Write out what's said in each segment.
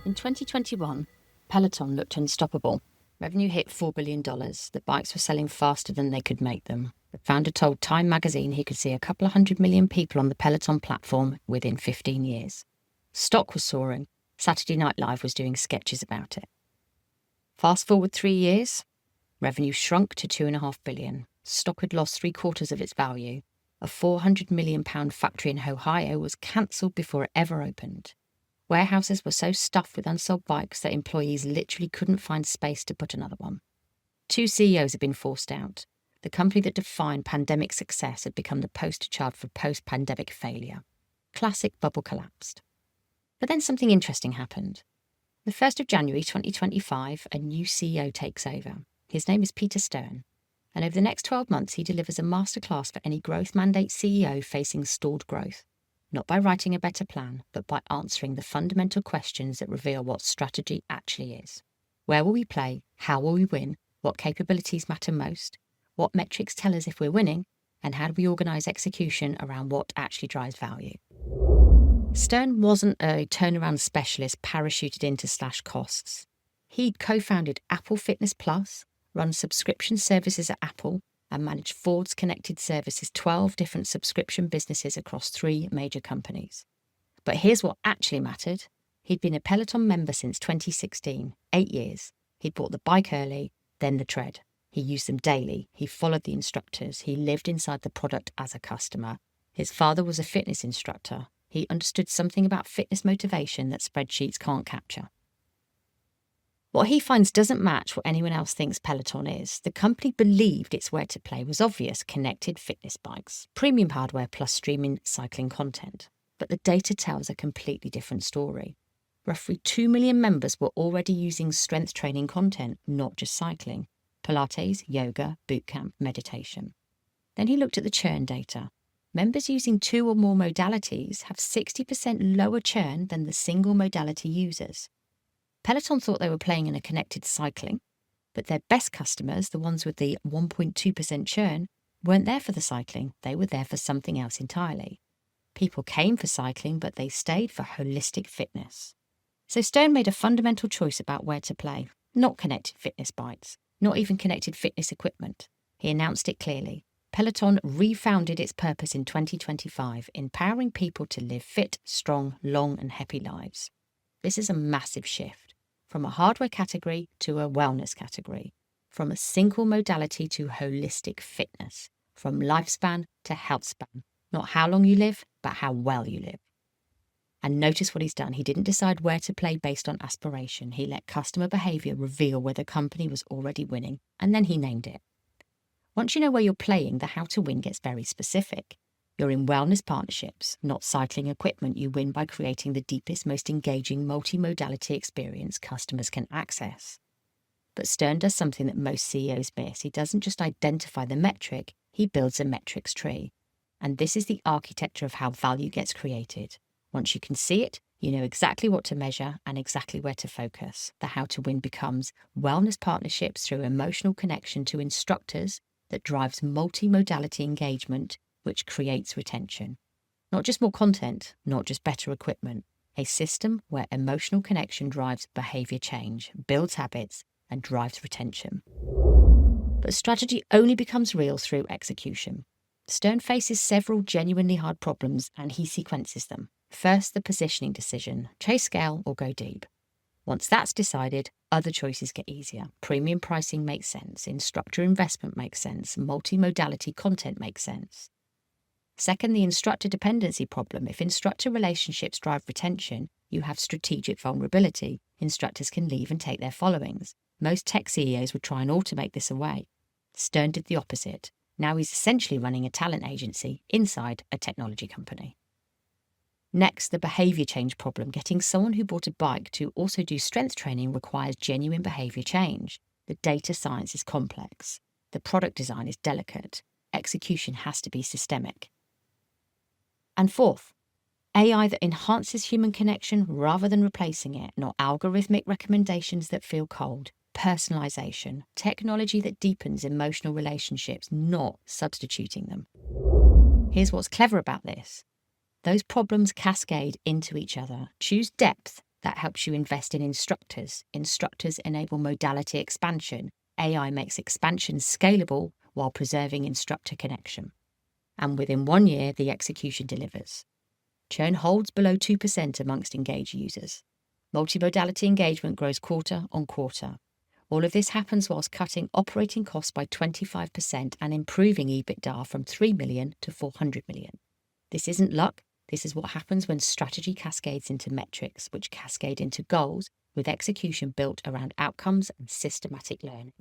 In 2021, Peloton looked unstoppable. Revenue hit $4 billion. The bikes were selling faster than they could make them. The founder told Time magazine he could see a couple of 100 million people on the Peloton platform within 15 years. Stock was soaring. Saturday Night Live was doing sketches about it. Fast forward 3 years, revenue shrunk to £2.5 billion. Stock had lost 3/4 of its value. A £400 million factory in Ohio was cancelled before it ever opened. Warehouses were so stuffed with unsold bikes that employees literally couldn't find space to put another one. 2 CEOs had been forced out. The company that defined pandemic success had become the poster child for post-pandemic failure. Classic bubble collapsed. But then something interesting happened. The 1st of January 2025, a new CEO takes over. His name is Peter Stern. And over the next 12 months, he delivers a masterclass for any growth mandate CEO facing stalled growth. Not by writing a better plan, but by answering the fundamental questions that reveal what strategy actually is. Where will we play? How will we win? What capabilities matter most? What metrics tell us if we're winning? And how do we organise execution around what actually drives value? Stern wasn't a turnaround specialist parachuted into slash costs. He'd co-founded Apple Fitness Plus, run subscription services at Apple, and managed Ford's connected services 12 different subscription businesses across 3 major companies. But here's what actually mattered. He'd been a Peloton member since 2016, 8 years. He'd bought the bike early, then the tread. He used them daily. He followed the instructors. He lived inside the product as a customer. His father was a fitness instructor. He understood something about fitness motivation that spreadsheets can't capture. What he finds doesn't match what anyone else thinks Peloton is. The company believed its where to play was obvious: connected fitness bikes, premium hardware plus streaming cycling content. But the data tells a completely different story. Roughly 2 million members were already using strength training content, not just cycling. Pilates, yoga, bootcamp, meditation. Then he looked at the churn data. Members using 2 or more modalities have 60% lower churn than the single modality users. Peloton thought they were playing in a connected cycling, but their best customers, the ones with the 1.2% churn, weren't there for the cycling. They were there for something else entirely. People came for cycling, but they stayed for holistic fitness. So Stern made a fundamental choice about where to play. Not connected fitness bikes, not even connected fitness equipment. He announced it clearly. Peloton refounded its purpose in 2025, empowering people to live fit, strong, long and happy lives. This is a massive shift. From a hardware category to a wellness category. From a single modality to holistic fitness. From lifespan to health span. Not how long you live, but how well you live. And notice what he's done. He didn't decide where to play based on aspiration. He let customer behaviour reveal where the company was already winning, and then he named it. Once you know where you're playing, the how to win gets very specific. You're in wellness partnerships, not cycling equipment. You win by creating the deepest, most engaging multi-modality experience customers can access. But Stern does something that most CEOs miss. He doesn't just identify the metric, he builds a metrics tree. And this is the architecture of how value gets created. Once you can see it, you know exactly what to measure and exactly where to focus. The how to win becomes wellness partnerships through emotional connection to instructors that drives multi-modality engagement, which creates retention. Not just more content, not just better equipment. A system where emotional connection drives behaviour change, builds habits, and drives retention. But strategy only becomes real through execution. Stern faces several genuinely hard problems and he sequences them. First, the positioning decision, chase scale or go deep. Once that's decided, other choices get easier. Premium pricing makes sense, instructor investment makes sense, multi-modality content makes sense. Second, the instructor dependency problem. If instructor relationships drive retention, you have strategic vulnerability. Instructors can leave and take their followings. Most tech CEOs would try and automate this away. Stern did the opposite. Now he's essentially running a talent agency inside a technology company. Next, the behaviour change problem. Getting someone who bought a bike to also do strength training requires genuine behaviour change. The data science is complex. The product design is delicate. Execution has to be systemic. And fourth, AI that enhances human connection rather than replacing it, not algorithmic recommendations that feel cold. Personalisation, technology that deepens emotional relationships, not substituting them. Here's what's clever about this. Those problems cascade into each other. Choose depth, That helps you invest in instructors. Instructors enable modality expansion. AI makes expansion scalable while preserving instructor connection. And within 1 year, the execution delivers. Churn holds below 2% amongst engaged users. Multimodality engagement grows quarter on quarter. All of this happens whilst cutting operating costs by 25% and improving EBITDA from 3 million to 400 million. This isn't luck. This is what happens when strategy cascades into metrics, which cascade into goals, with execution built around outcomes and systematic learning.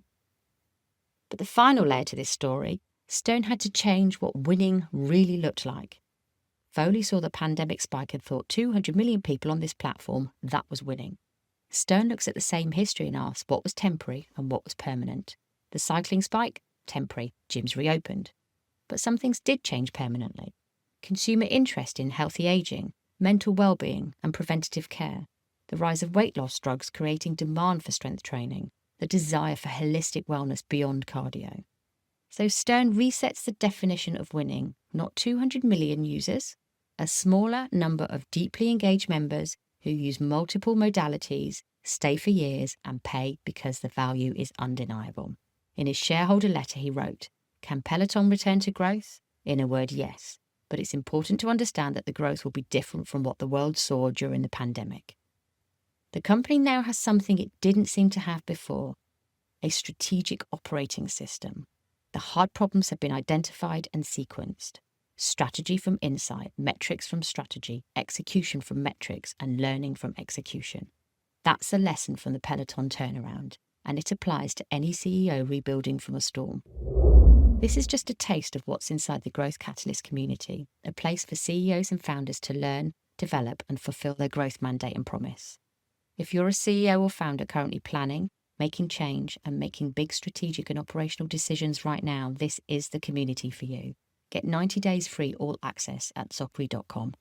But the final layer to this story, Stone had to change what winning really looked like. Foley saw the pandemic spike and thought 200 million people on this platform, that was winning. Stern looks at the same history and asks what was temporary and what was permanent. The cycling spike? Temporary. Gyms reopened. But some things did change permanently. Consumer interest in healthy ageing, mental well-being and preventative care. The rise of weight loss drugs creating demand for strength training. The desire for holistic wellness beyond cardio. So Stern resets the definition of winning, not 200 million users, a smaller number of deeply engaged members who use multiple modalities, stay for years and pay because the value is undeniable. In his shareholder letter he wrote, "Can Peloton return to growth? In a word, yes. But it's important to understand that the growth will be different from what the world saw during the pandemic." The company now has something it didn't seem to have before, a strategic operating system. The hard problems have been identified and sequenced. Strategy from insight, metrics from strategy, execution from metrics, and learning from execution. That's a lesson from the Peloton turnaround, and it applies to any CEO rebuilding from a storm. This is just a taste of what's inside the Growth Catalyst community, a place for CEOs and founders to learn, develop, and fulfill their growth mandate and promise. If you're a CEO or founder currently planning, making change, and making big strategic and operational decisions right now, this is the community for you. Get 90 days free all access at zockery.com.